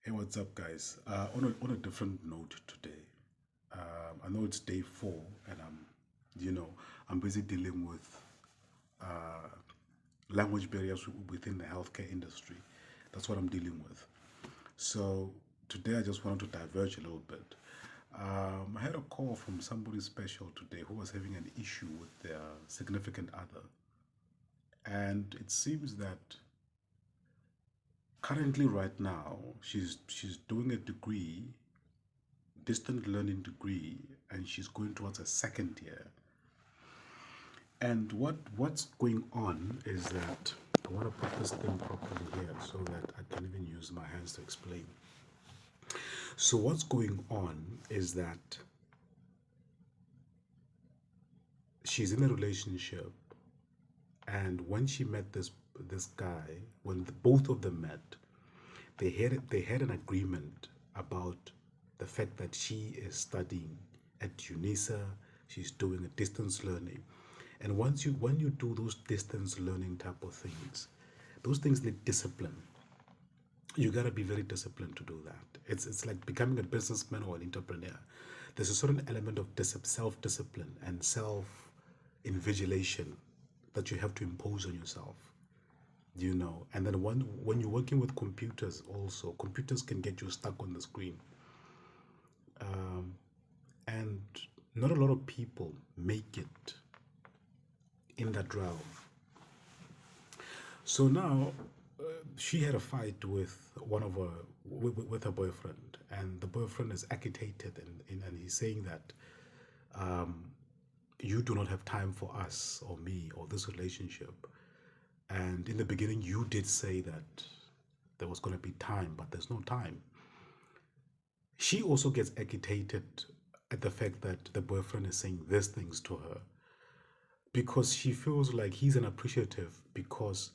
Hey, what's up, guys? On a different note today, I know it's day 4, and you know, I'm busy dealing with uh, language barriers within the healthcare industry. That's what I'm dealing with. So today, I just wanted to diverge a little bit. I had a call from somebody special today who was having an issue with their significant other, and it seems that currently, right now, she's doing a degree, distant learning degree, and she's going towards a second year. And what's going on is that I want to put this thing properly here so that I can even use my hands to explain. So what's going on is that she's in a relationship, and when she met this guy, when both of them met, they had an agreement about the fact that she is studying at UNISA. She's doing a distance learning, and when you do those distance learning type of things, those things need discipline. You gotta be very disciplined to do that. It's like becoming a businessman or an entrepreneur. There's a certain element of self discipline and self invigilation that you have to impose on yourself. And then when you're working with computers, also computers can get you stuck on the screen, and not a lot of people make it in that realm. So now she had a fight with one of her with her boyfriend, and the boyfriend is agitated, and he's saying that you do not have time for us or me or this relationship. And in the beginning, you did say that there was going to be time, but there's no time. She also gets agitated at the fact that the boyfriend is saying these things to her because she feels like he's unappreciative, because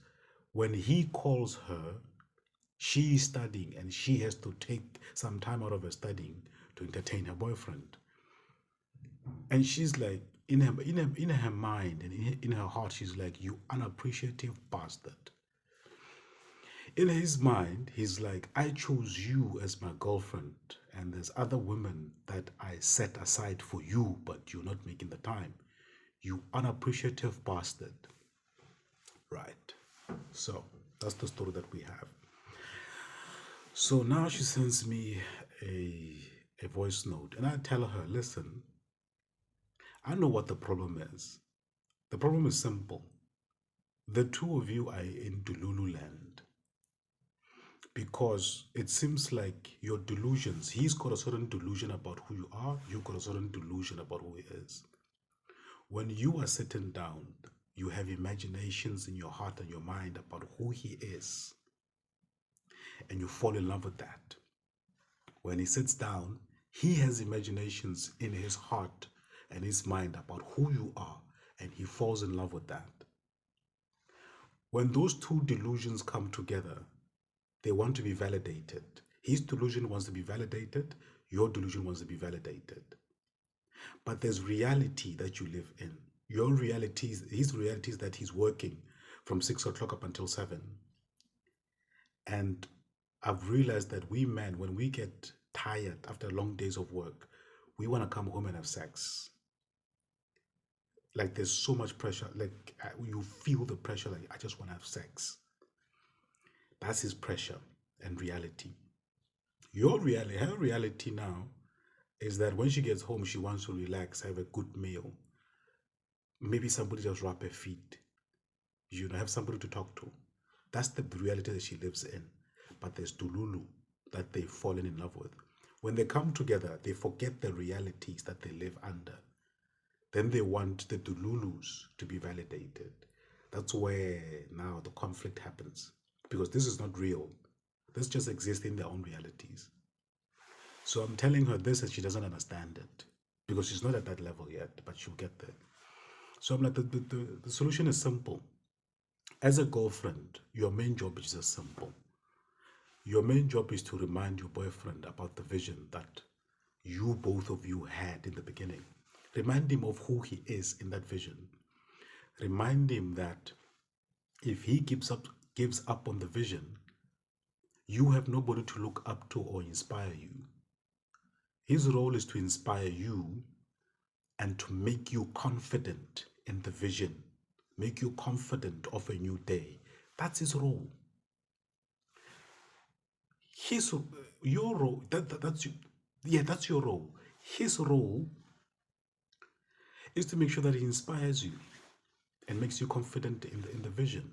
when he calls her, she is studying and she has to take some time out of her studying to entertain her boyfriend. And she's like, in her mind and in her heart, she's like, you unappreciative bastard. In his mind, he's like, I chose you as my girlfriend, and there's other women that I set aside for you, but you're not making the time. You unappreciative bastard. Right. So that's the story that we have. So now she sends me a voice note, and I tell her, listen, I know what the problem is. The problem is simple. The two of you are in Dululu land because it seems like your delusions, he's got a certain delusion about who you are, you've got a certain delusion about who he is. When you are sitting down, you have imaginations in your heart and your mind about who he is, and you fall in love with that. When he sits down, he has imaginations in his heart and his mind about who you are, and he falls in love with that. When those two delusions come together, they want to be validated. His delusion wants to be validated, your delusion wants to be validated. But there's reality that you live in. Your reality is, his reality is that he's working from 6 o'clock up until 7. And I've realized that we men, when we get tired after long days of work, we want to come home and have sex. Like there's so much pressure. Like you feel the pressure. Like I just want to have sex. That's his pressure and reality. Your reality, her reality now, is that when she gets home, she wants to relax, have a good meal. Maybe somebody just rub her feet. Have somebody to talk to. That's the reality that she lives in. But there's Dululu that they've fallen in love with. When they come together, they forget the realities that they live under. Then they want the Dululus to be validated. That's where now the conflict happens. Because this is not real. This just exists in their own realities. So I'm telling her this and she doesn't understand it. Because she's not at that level yet, but she'll get there. So I'm like, the solution is simple. As a girlfriend, your main job is just simple. Your main job is to remind your boyfriend about the vision that you both of you had in the beginning. Remind him of who he is in that vision. Remind him that if he gives up on the vision, You have nobody to look up to or inspire you. His role is to inspire you and to make you confident in the vision, make you confident of a new day. That's his role. His your role that's you, yeah, that's your role. His role is to make sure that he inspires you and makes you confident in the vision.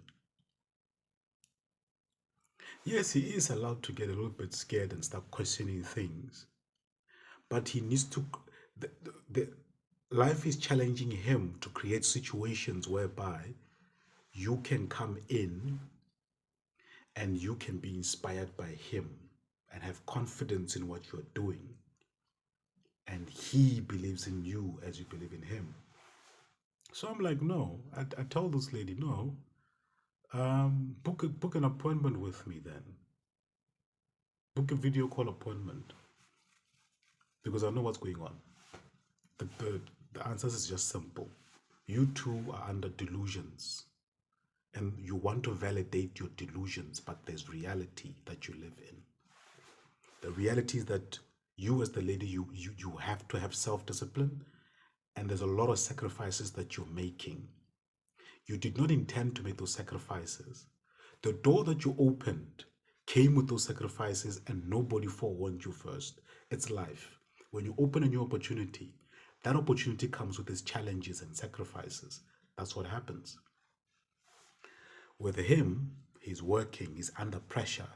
Yes, he is allowed to get a little bit scared and start questioning things, but he needs to. The life is challenging him to create situations whereby you can come in and you can be inspired by him and have confidence in what you're doing, and he believes in you as you believe in him. So I'm like, no. I told this lady, no. Book an appointment with me then. Book a video call appointment because I know what's going on. The answers is just simple. You two are under delusions and you want to validate your delusions, but there's reality that you live in. The reality is that you as the lady, you have to have self-discipline, and there's a lot of sacrifices that you're making. You did not intend to make those sacrifices. The door that you opened came with those sacrifices and nobody forewarned you first. It's life. When you open a new opportunity, that opportunity comes with its challenges and sacrifices. That's what happens. With him, he's working, he's under pressure.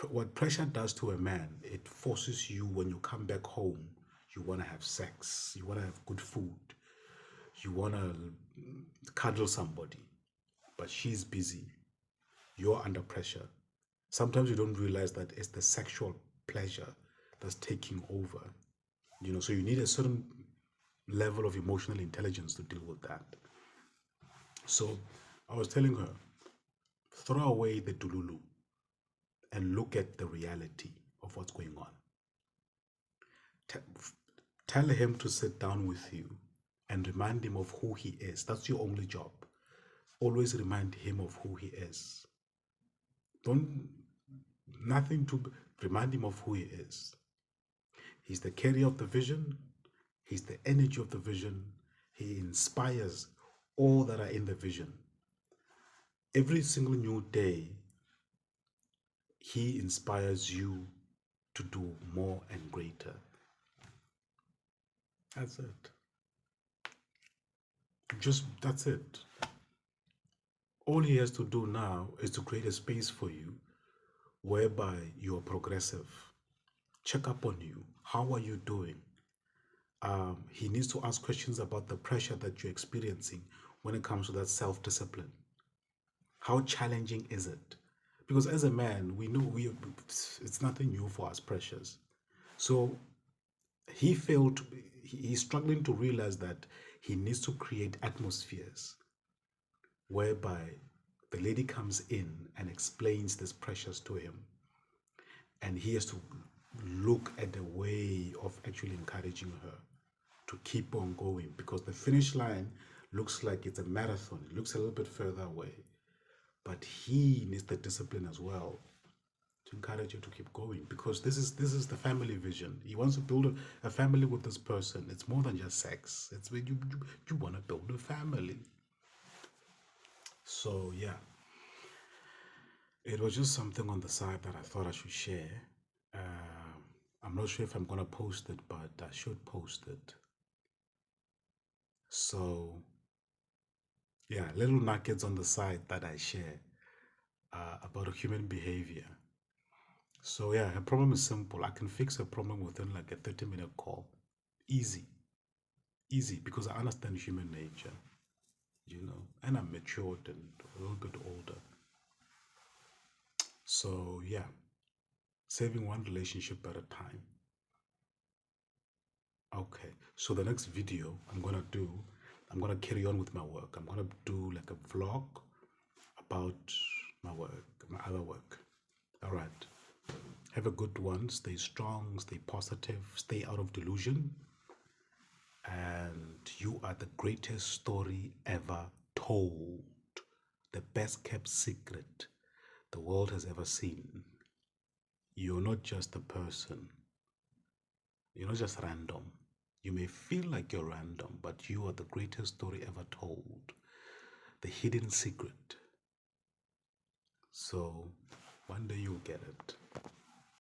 What pressure does to a man, it forces you when you come back home, you want to have sex, you want to have good food, you want to cuddle somebody, but she's busy. You're under pressure. Sometimes you don't realize that it's the sexual pleasure that's taking over. So you need a certain level of emotional intelligence to deal with that. So I was telling her, throw away the dululu and look at the reality of what's going on. Tell him to sit down with you and remind him of who he is. That's your only job. Always remind him of who he is. Nothing to remind him of who he is. He's the carrier of the vision. He's the energy of the vision. He inspires all that are in the vision. Every single new day, he inspires you to do more and greater. That's it. That's it. All he has to do now is to create a space for you whereby you are progressive. Check up on you. How are you doing? He needs to ask questions about the pressure that you're experiencing when it comes to that self-discipline. How challenging is it? Because as a man, we know it's nothing new for us, pressures. So he's struggling to realize that he needs to create atmospheres whereby the lady comes in and explains these pressures to him. And he has to look at a way of actually encouraging her to keep on going, because the finish line looks like it's a marathon. It looks a little bit further away. But he needs the discipline as well to encourage you to keep going, because this is the family vision. He wants to build a family with this person. It's more than just sex. It's when you want to build a family. So yeah, it was just something on the side that I thought I should share. I'm not sure if I'm gonna post it, but I should post it. So yeah, little nuggets on the side that I share about human behavior. So yeah, a problem is simple. I can fix a problem within like a 30-minute call. Easy. Easy, because I understand human nature, and I'm matured and a little bit older. So yeah, saving one relationship at a time. Okay, so the next video I'm gonna carry on with my work. I'm gonna do like a vlog about my work, my other work. All right. Have a good one. Stay strong, stay positive, stay out of delusion. And you are the greatest story ever told. The best kept secret the world world has ever seen. You're not just a person. You're not just random. You may feel like you're random, but you are the greatest story ever told. The hidden secret. So one day you'll get it.